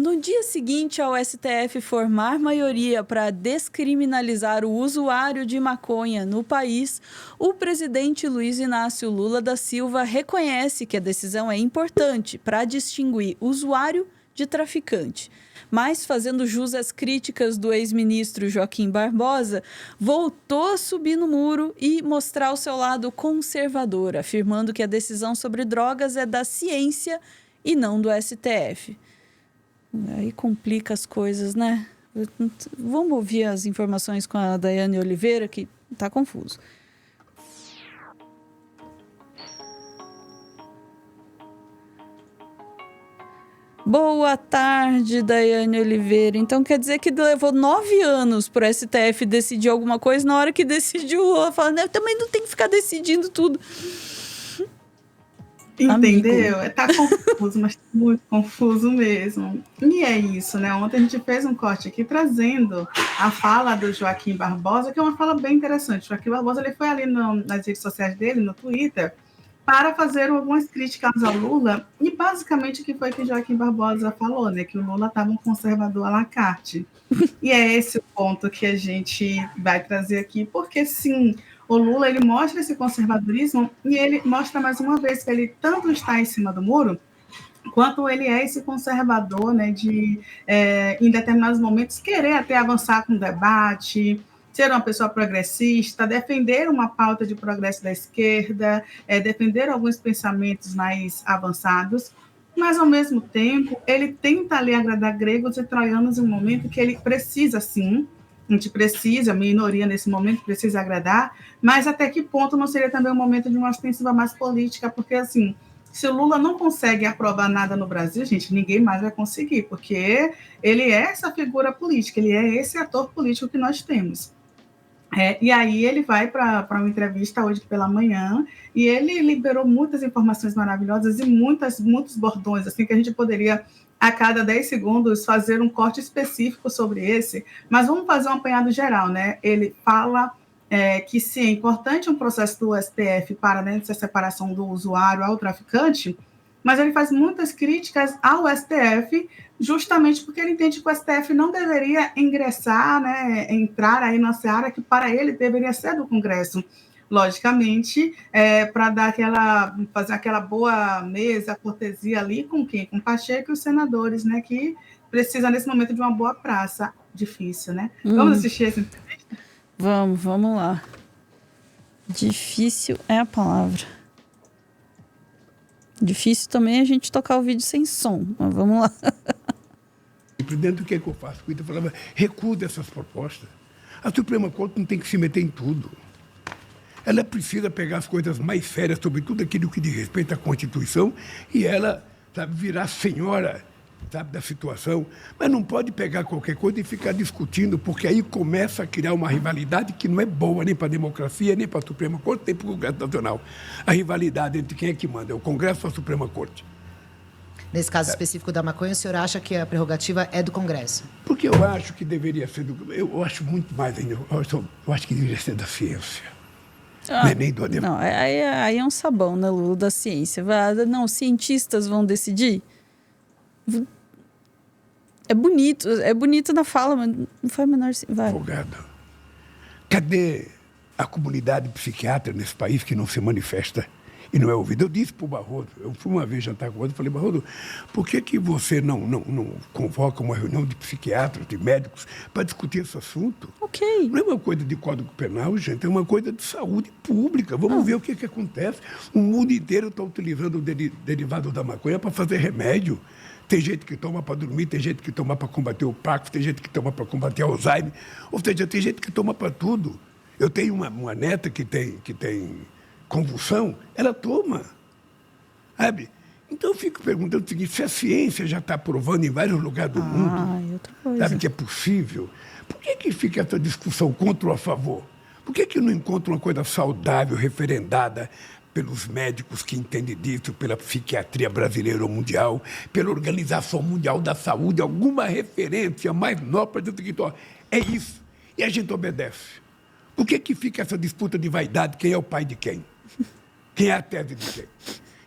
No dia seguinte ao STF formar maioria para descriminalizar o usuário de maconha no país, o presidente Luiz Inácio Lula da Silva reconhece que a decisão é importante para distinguir usuário de traficante. Mas, fazendo jus às críticas do ex-ministro Joaquim Barbosa, voltou a subir no muro e mostrar o seu lado conservador, afirmando que a decisão sobre drogas é da ciência e não do STF. Aí complica as coisas, né? Vamos ouvir as informações com a Daiane Oliveira, que está confuso. Boa tarde, Daiane Oliveira. Então quer dizer que levou 9 anos para o STF decidir alguma coisa, na hora que decidiu, o Lula fala, também não tem que ficar decidindo tudo. Entendeu? Tá confuso, mas muito confuso mesmo. E é isso, né? Ontem a gente fez um corte aqui trazendo a fala do Joaquim Barbosa, que é uma fala bem interessante. O Joaquim Barbosa ele foi ali nas redes sociais dele, no Twitter, para fazer algumas críticas ao Lula, e basicamente o que foi que Joaquim Barbosa falou, né? Que o Lula estava um conservador à la carte. E é esse o ponto que a gente vai trazer aqui, porque sim, o Lula ele mostra esse conservadorismo e ele mostra mais uma vez que ele tanto está em cima do muro, quanto ele é esse conservador, né, de, em determinados momentos, querer até avançar com o debate, ser uma pessoa progressista, defender uma pauta de progresso da esquerda, defender alguns pensamentos mais avançados, mas, ao mesmo tempo, ele tenta ali agradar gregos e troianos em um momento que ele precisa, sim, a gente precisa, a minoria nesse momento precisa agradar, mas até que ponto não seria também um momento de uma ofensiva mais política, porque, assim, se o Lula não consegue aprovar nada no Brasil, gente, ninguém mais vai conseguir, porque ele é essa figura política, ele é esse ator político que nós temos. E aí ele vai para uma entrevista hoje pela manhã e ele liberou muitas informações maravilhosas e muitos bordões, assim, que a gente poderia, a cada 10 segundos, fazer um corte específico sobre esse, mas vamos fazer um apanhado geral, né? Ele fala que sim, é importante um processo do STF para, né, essa separação do usuário ao traficante, mas ele faz muitas críticas ao STF, justamente porque ele entende que o STF não deveria ingressar, né, entrar aí na seara que para ele deveria ser do Congresso. Logicamente, para fazer aquela boa mesa, cortesia ali com quem? Com Pacheco e os senadores, né, que precisa nesse momento de uma boa praça. Difícil, né? Vamos assistir essa entrevista? Vamos lá. Difícil é a palavra. Difícil também a gente tocar o vídeo sem som, mas vamos lá. E por dentro, o que eu faço? Eu falava, recusa essas propostas. A Suprema Corte não tem que se meter em tudo. Ela precisa pegar as coisas mais sérias sobre tudo aquilo que diz respeito à Constituição e ela, sabe, virar senhora, sabe, da situação. Mas não pode pegar qualquer coisa e ficar discutindo, porque aí começa a criar uma rivalidade que não é boa nem para a democracia, nem para a Suprema Corte, nem para o Congresso Nacional. A rivalidade entre quem é que manda, é o Congresso ou a Suprema Corte. Nesse caso específico da maconha, o senhor acha que a prerrogativa é do Congresso? Porque eu acho que deveria ser do... Eu acho muito mais ainda. Eu acho que deveria ser da ciência. Não é nem do animal. Não, aí é um sabão, né, Lula, da ciência. Não, os cientistas vão decidir. É bonito na fala, mas não faz o menor sentido. Advogado, cadê a comunidade psiquiatra nesse país que não se manifesta e não é ouvido? Eu disse para o Barroso, eu fui uma vez jantar com o Barroso, falei, Barroso, por que você não convoca uma reunião de psiquiatras, de médicos, para discutir esse assunto? Ok. Não é uma coisa de Código Penal, gente, é uma coisa de saúde pública. Vamos ver o que acontece. O mundo inteiro está utilizando o derivado da maconha para fazer remédio. Tem gente que toma para dormir, tem gente que toma para combater o Parkinson, tem gente que toma para combater o Alzheimer. Ou seja, tem gente que toma para tudo. Eu tenho uma neta que tem convulsão, ela toma. Sabe? Então eu fico perguntando o seguinte, se a ciência já está provando em vários lugares do mundo, outra coisa. sabe, que é possível, por que fica essa discussão contra ou a favor? Por que não encontra uma coisa saudável, referendada pelos médicos que entendem disso, pela psiquiatria brasileira ou mundial, pela Organização Mundial da Saúde, alguma referência mais nova para dizer o seguinte, ó, é isso, e a gente obedece. Por que fica essa disputa de vaidade, quem é o pai de quem? Quem é a tese de quem?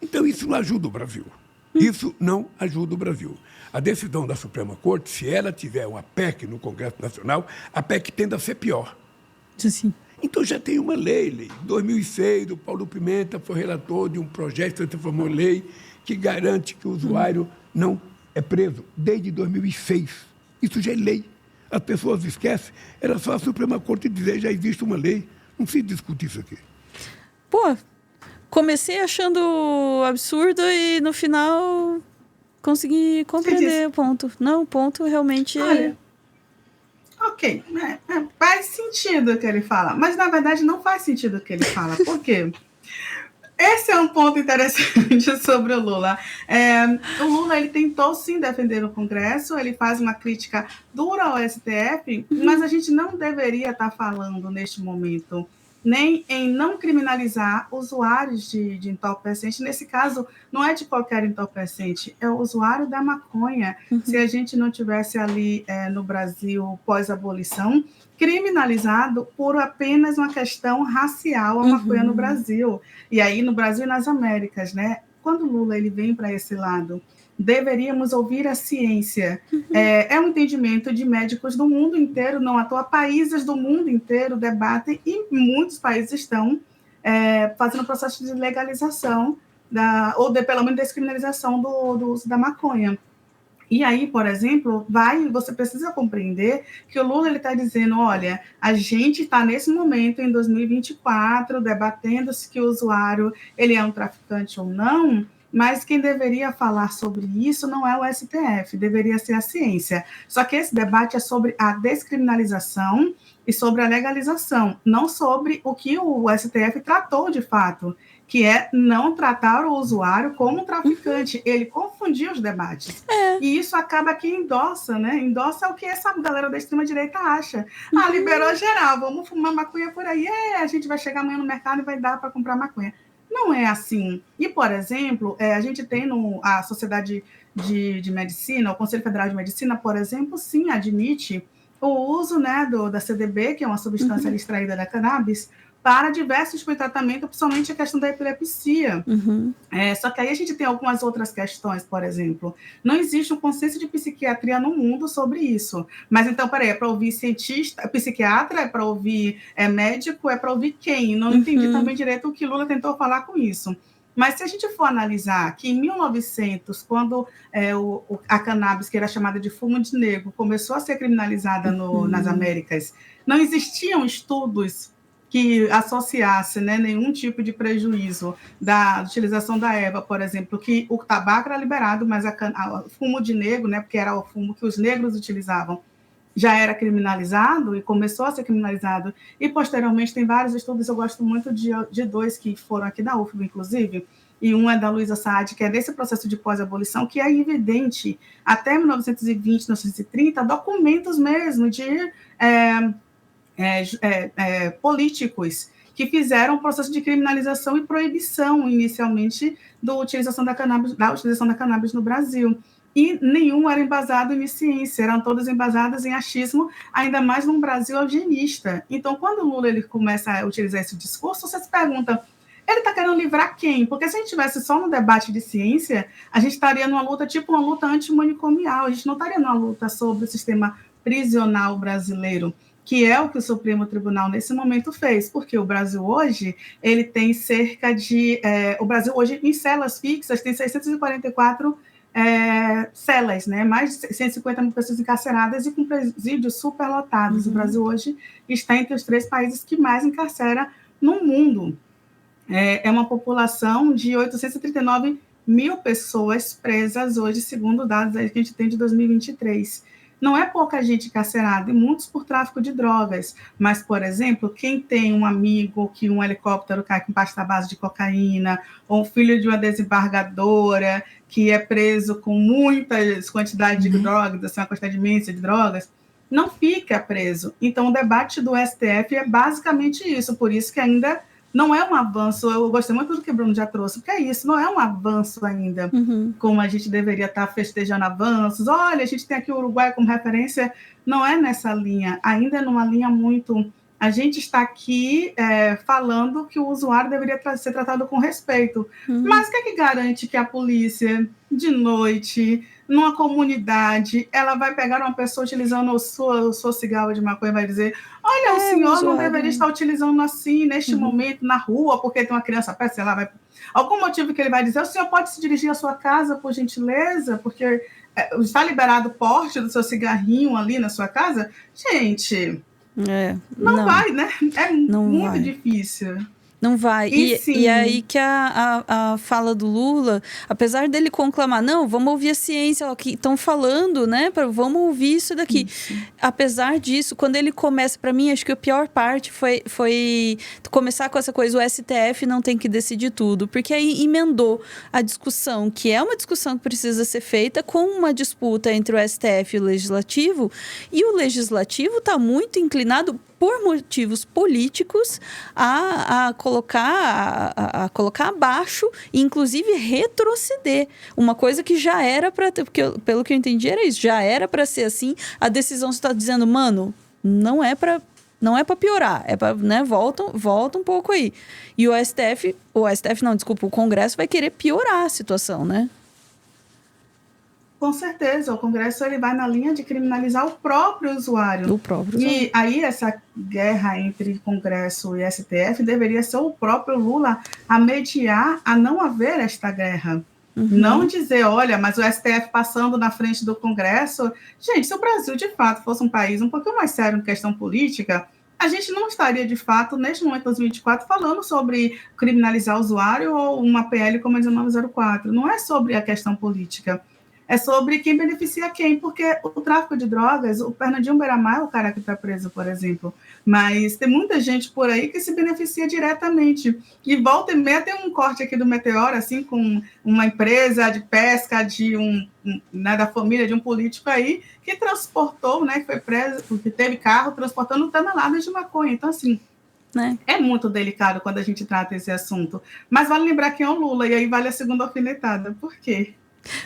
Então isso não ajuda o Brasil. Isso não ajuda o Brasil. A decisão da Suprema Corte, se ela tiver uma PEC no Congresso Nacional, a PEC tende a ser pior. Sim. Então já tem uma lei. Em 2006, o Paulo Pimenta foi relator de um projeto que transformou em lei que garante que o usuário não é preso desde 2006. Isso já é lei. As pessoas esquecem. Era só a Suprema Corte dizer já existe uma lei. Não se discute isso aqui. Pô, comecei achando absurdo e no final consegui compreender o ponto. Não, o ponto realmente Olha, ok, faz sentido o que ele fala, mas na verdade não faz sentido o que ele fala. Por quê? Esse é um ponto interessante sobre o Lula. O Lula ele tentou sim defender o Congresso, ele faz uma crítica dura ao STF, mas a gente não deveria estar falando neste momento nem em não criminalizar usuários de entorpecente. Nesse caso, não é de qualquer entorpecente, é o usuário da maconha. Se a gente não tivesse ali no Brasil, pós-abolição, criminalizado por apenas uma questão racial a maconha no Brasil. E aí, no Brasil e nas Américas, né? Quando o Lula ele vem para esse lado, deveríamos ouvir a ciência. É um entendimento de médicos do mundo inteiro, não à toa, países do mundo inteiro debatem e muitos países estão fazendo processo de legalização, ou pelo menos descriminalização do uso da maconha. E aí, por exemplo, você precisa compreender que o Lula está dizendo, olha, a gente está nesse momento, em 2024, debatendo se que o usuário ele é um traficante ou não, mas quem deveria falar sobre isso não é o STF, deveria ser a ciência. Só que esse debate é sobre a descriminalização e sobre a legalização, não sobre o que o STF tratou de fato, que é não tratar o usuário como um traficante. Ele confundiu os debates. E isso acaba que endossa, né? Endossa o que essa galera da extrema-direita acha. Liberou geral, vamos fumar maconha por aí. A gente vai chegar amanhã no mercado e vai dar para comprar maconha. Não é assim. E, por exemplo, a gente tem a Sociedade de Medicina, o Conselho Federal de Medicina, por exemplo, sim, admite o uso, né, da CDB, que é uma substância extraída da cannabis, para diversos tipos de tratamento, principalmente a questão da epilepsia. Só que aí a gente tem algumas outras questões, por exemplo. Não existe um consenso de psiquiatria no mundo sobre isso. Mas então, peraí, é para ouvir cientista, psiquiatra, é para ouvir médico, é para ouvir quem? Não entendi também direito o que Lula tentou falar com isso. Mas se a gente for analisar que em 1900, quando a cannabis, que era chamada de fumo de negro, começou a ser criminalizada nas Américas, não existiam estudos que associasse, né, nenhum tipo de prejuízo da utilização da erva, por exemplo, que o tabaco era liberado, mas o fumo de negro, né, porque era o fumo que os negros utilizavam, já era criminalizado e começou a ser criminalizado. E, posteriormente, tem vários estudos, eu gosto muito de dois que foram aqui da UFBA, inclusive, e um é da Luísa Saad, que é desse processo de pós-abolição, que é evidente, até 1920, 1930, documentos mesmo de políticos que fizeram o processo de criminalização e proibição, inicialmente, da utilização da cannabis no Brasil. E nenhum era embasado em ciência, eram todos embasados em achismo, ainda mais num Brasil eugenista. Então, quando o Lula ele começa a utilizar esse discurso, você se pergunta, ele está querendo livrar quem? Porque se a gente estivesse só no debate de ciência, a gente estaria numa luta, tipo uma luta antimanicomial, a gente não estaria numa luta sobre o sistema prisional brasileiro, que é o que o Supremo Tribunal, nesse momento, fez, porque o Brasil hoje, ele tem cerca de... o Brasil hoje, em celas fixas, tem 644 celas, né? Mais de 150 mil pessoas encarceradas e com presídios superlotados. O Brasil hoje está entre os 3 países que mais encarcera no mundo. É uma população de 839 mil pessoas presas hoje, segundo dados aí que a gente tem de 2023. Não é pouca gente encarcerada, e muitos por tráfico de drogas. Mas, por exemplo, quem tem um amigo que um helicóptero cai com pasta base de cocaína, ou um filho de uma desembargadora que é preso com muitas quantidades de drogas, assim, uma quantidade imensa de drogas, não fica preso. Então, o debate do STF é basicamente isso, por isso que ainda não é um avanço. Eu gostei muito do que o Bruno já trouxe, porque é isso, não é um avanço ainda, como a gente deveria estar festejando avanços. Olha, a gente tem aqui o Uruguai como referência, não é nessa linha, ainda é numa linha muito A gente está aqui falando que o usuário deveria ser tratado com respeito. Mas o que é que garante que a polícia, de noite, numa comunidade, ela vai pegar uma pessoa utilizando o seu cigarro de maconha e vai dizer: olha, o senhor não deveria estar utilizando assim, neste momento, na rua, porque tem uma criança perto, sei lá, vai... Algum motivo que ele vai dizer: o senhor pode se dirigir à sua casa, por gentileza, porque está liberado o porte do seu cigarrinho ali na sua casa? Gente... não vai, né? É muito difícil. Não vai. E aí que a fala do Lula, apesar dele conclamar, não, vamos ouvir a ciência, ó, que estão falando, né? Vamos ouvir isso daqui. Isso. Apesar disso, quando ele começa, para mim, acho que a pior parte foi começar com essa coisa, o STF não tem que decidir tudo, porque aí emendou a discussão, que é uma discussão que precisa ser feita com uma disputa entre o STF e o Legislativo, e o Legislativo está muito inclinado por motivos políticos a colocar abaixo e, inclusive, retroceder. Uma coisa que já era para ter, porque pelo que eu entendi era isso, já era para ser assim. A decisão está dizendo, mano, não é para piorar, é para, né, volta um pouco aí. E o Congresso vai querer piorar a situação, né? Com certeza, o Congresso ele vai na linha de criminalizar o próprio usuário. E aí essa guerra entre Congresso e STF deveria ser o próprio Lula a mediar a não haver esta guerra. Não dizer, olha, mas o STF passando na frente do Congresso... Gente, se o Brasil, de fato, fosse um país um pouquinho mais sério em questão política, a gente não estaria, de fato, neste momento, 2024, falando sobre criminalizar o usuário ou uma PL como a 1904. Não é sobre a questão política. É sobre quem beneficia quem, porque o tráfico de drogas, o Fernandinho Beiramar é o cara que está preso, por exemplo, mas tem muita gente por aí que se beneficia diretamente. E volta e meia tem um corte aqui do Meteoro, assim, com uma empresa de pesca né, da família de um político aí, que transportou, né, que foi preso, que teve carro transportando toneladas de maconha. Então, assim, é muito delicado quando a gente trata esse assunto. Mas vale lembrar quem é o Lula, e aí vale a segunda alfinetada. Por quê?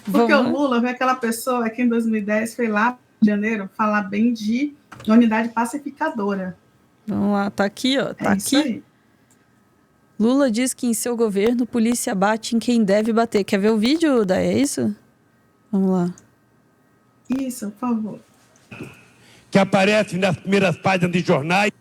Porque o Lula foi aquela pessoa que em 2010 foi lá em janeiro falar bem de unidade pacificadora. Vamos lá, tá aqui, ó. Tá aqui. Aí. Lula diz que em seu governo polícia bate em quem deve bater. Quer ver o vídeo, Day? É isso? Vamos lá. Isso, por favor. Que aparece nas primeiras páginas de jornais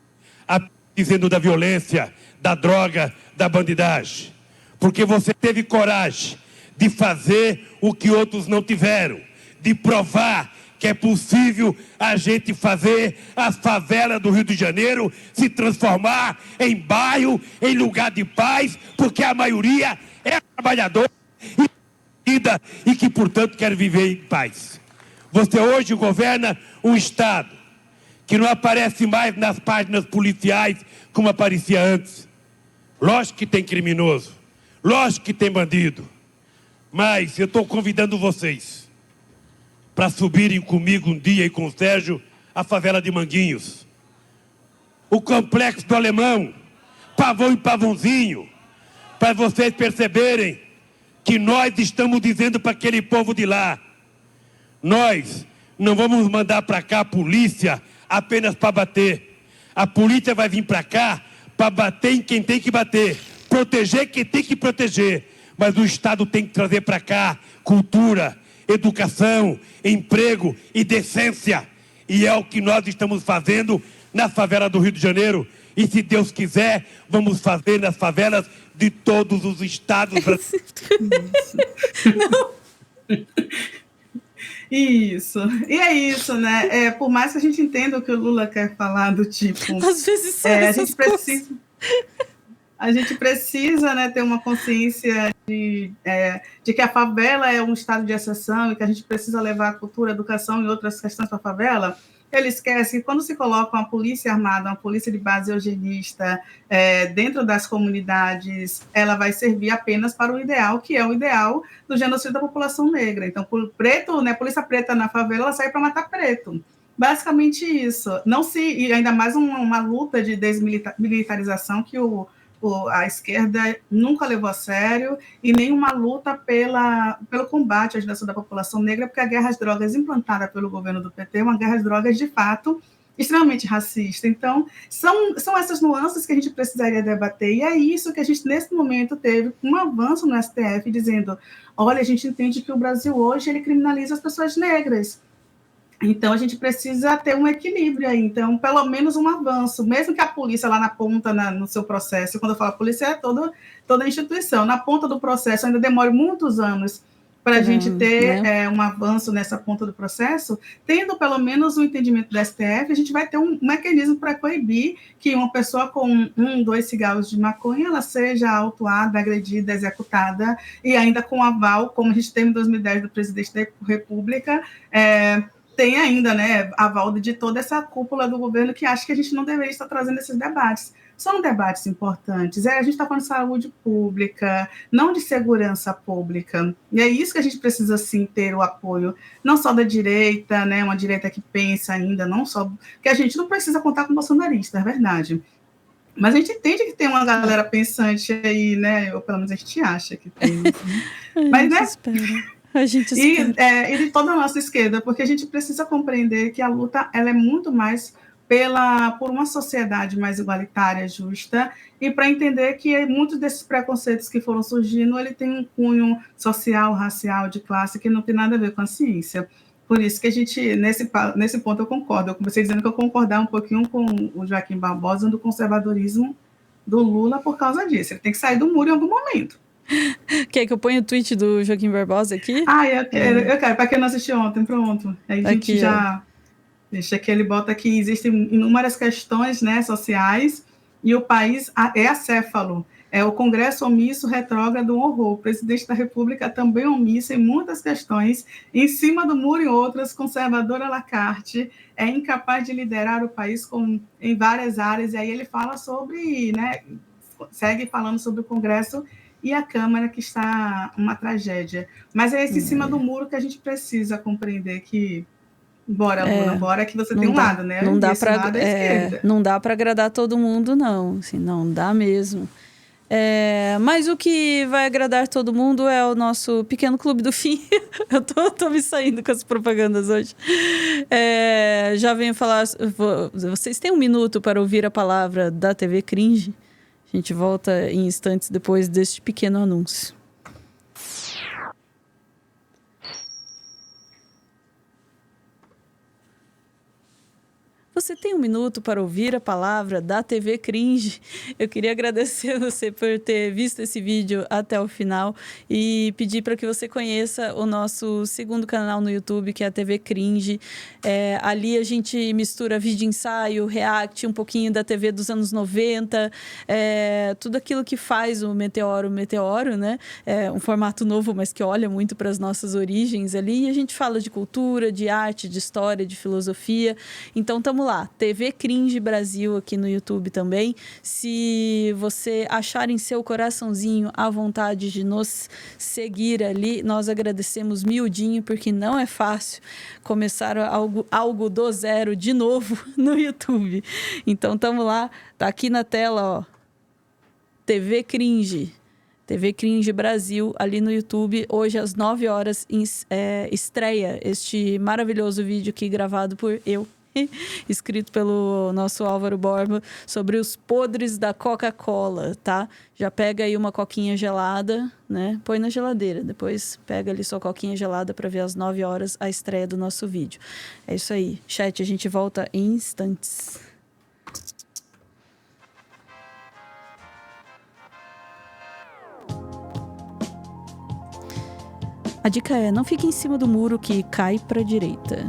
dizendo da violência, da droga, da bandidagem. Porque você teve coragem de fazer o que outros não tiveram, de provar que é possível a gente fazer as favelas do Rio de Janeiro se transformar em bairro, em lugar de paz, porque a maioria é trabalhadora e que, portanto, quer viver em paz. Você hoje governa um Estado que não aparece mais nas páginas policiais como aparecia antes. Lógico que tem criminoso, lógico que tem bandido, mas eu estou convidando vocês para subirem comigo um dia e com o Sérgio a favela de Manguinhos, o complexo do Alemão, Pavão e Pavãozinho, para vocês perceberem que nós estamos dizendo para aquele povo de lá: nós não vamos mandar para cá a polícia apenas para bater. A polícia vai vir para cá para bater em quem tem que bater, proteger quem tem que proteger. Mas o Estado tem que trazer para cá cultura, educação, emprego e decência. E é o que nós estamos fazendo na favela do Rio de Janeiro. E se Deus quiser, vamos fazer nas favelas de todos os estados brasileiros. Isso. E é isso, né? Por mais que a gente entenda o que o Lula quer falar, do tipo... Às vezes são essas coisas. A gente precisa, né, ter uma consciência de que a favela é um estado de exceção e que a gente precisa levar a cultura, a educação e outras questões para a favela. Ele esquece que quando se coloca uma polícia armada, uma polícia de base eugenista dentro das comunidades, ela vai servir apenas para o ideal, que é o ideal do genocídio da população negra. Então, preto, né, polícia preta na favela, ela sai para matar preto. Basicamente isso. E ainda mais uma luta de desmilitarização que a esquerda nunca levou a sério, e nenhuma luta pelo combate à agitação da população negra, porque a guerra às drogas implantada pelo governo do PT é uma guerra às drogas, de fato, extremamente racista. Então, são essas nuances que a gente precisaria debater, e é isso que a gente, nesse momento, teve um avanço no STF, dizendo, olha, a gente entende que o Brasil hoje, ele criminaliza as pessoas negras. Então, a gente precisa ter um equilíbrio aí. Então, pelo menos um avanço, mesmo que a polícia lá na ponta, no seu processo, quando eu falo polícia, é toda a instituição, na ponta do processo ainda demora muitos anos para a gente ter um avanço nessa ponta do processo, tendo pelo menos um entendimento do STF, a gente vai ter um mecanismo para coibir que uma pessoa com 2 cigarros de maconha, ela seja autuada, agredida, executada, e ainda com aval, como a gente teve em 2010 do presidente da República, tem ainda, né, aval de toda essa cúpula do governo que acha que a gente não deveria estar trazendo esses debates. São debates importantes. A gente está falando de saúde pública, não de segurança pública. E é isso que a gente precisa, sim, ter o apoio, não só da direita, né, uma direita que pensa ainda, não só... Porque a gente não precisa contar com bolsonarista, é verdade. Mas a gente entende que tem uma galera pensante aí, né, ou pelo menos a gente acha que tem. Mas, né... Espera. A gente e de toda a nossa esquerda, porque a gente precisa compreender que a luta ela é muito mais por uma sociedade mais igualitária, justa, e para entender que muitos desses preconceitos que foram surgindo, ele tem um cunho social, racial, de classe, que não tem nada a ver com a ciência. Por isso que a gente, nesse ponto eu concordo. Eu comecei dizendo que eu concordava um pouquinho com o Joaquim Barbosa do conservadorismo do Lula por causa disso. Ele tem que sair do muro em algum momento. Quer que eu ponha o tweet do Joaquim Barbosa aqui? Eu quero. Para quem não assistiu ontem, pronto. Aí a gente já deixa que ele bota que existem inúmeras questões, né, sociais, e o país é acéfalo. O Congresso omisso, retrógrado, horror. O presidente da República também omisso em muitas questões, em cima do muro em outras, conservador à la carte, é incapaz de liderar o país em várias áreas. E aí ele fala sobre, né, segue falando sobre o Congresso e a Câmara, que está uma tragédia. Mas é esse em cima do muro que a gente precisa compreender que, bora, Luna, bora que você tem um lado, né? Não dá para agradar todo mundo, não. Assim, não dá mesmo. Mas o que vai agradar todo mundo é o nosso pequeno clube do fim. Eu tô me saindo com as propagandas hoje. Já venho falar... Vocês têm um minuto para ouvir a palavra da TV Cringe? A gente volta em instantes depois deste pequeno anúncio. Você tem um minuto para ouvir a palavra da TV Cringe. Eu queria agradecer a você por ter visto esse vídeo até o final e pedir para que você conheça o nosso segundo canal no YouTube, que é a TV Cringe. Ali a gente mistura vídeo ensaio, react, um pouquinho da TV dos anos 90, tudo aquilo que faz o Meteoro, né? Um formato novo, mas que olha muito para as nossas origens ali. E a gente fala de cultura, de arte, de história, de filosofia. Então, estamos lá, TV Cringe Brasil aqui no YouTube também. Se você achar em seu coraçãozinho a vontade de nos seguir ali, nós agradecemos miudinho, porque não é fácil começar algo do zero de novo no YouTube. Então, estamos lá, tá aqui na tela, ó, TV Cringe Brasil, ali no YouTube. Hoje, às 9 horas, estreia este maravilhoso vídeo aqui, gravado por eu, escrito pelo nosso Álvaro Borba, sobre os podres da Coca-Cola, tá? Já pega aí uma coquinha gelada, né? Põe na geladeira, depois pega ali sua coquinha gelada para ver às 9 horas a estreia do nosso vídeo. É isso aí. Chat, a gente volta em instantes. A dica é: não fique em cima do muro que cai para a direita.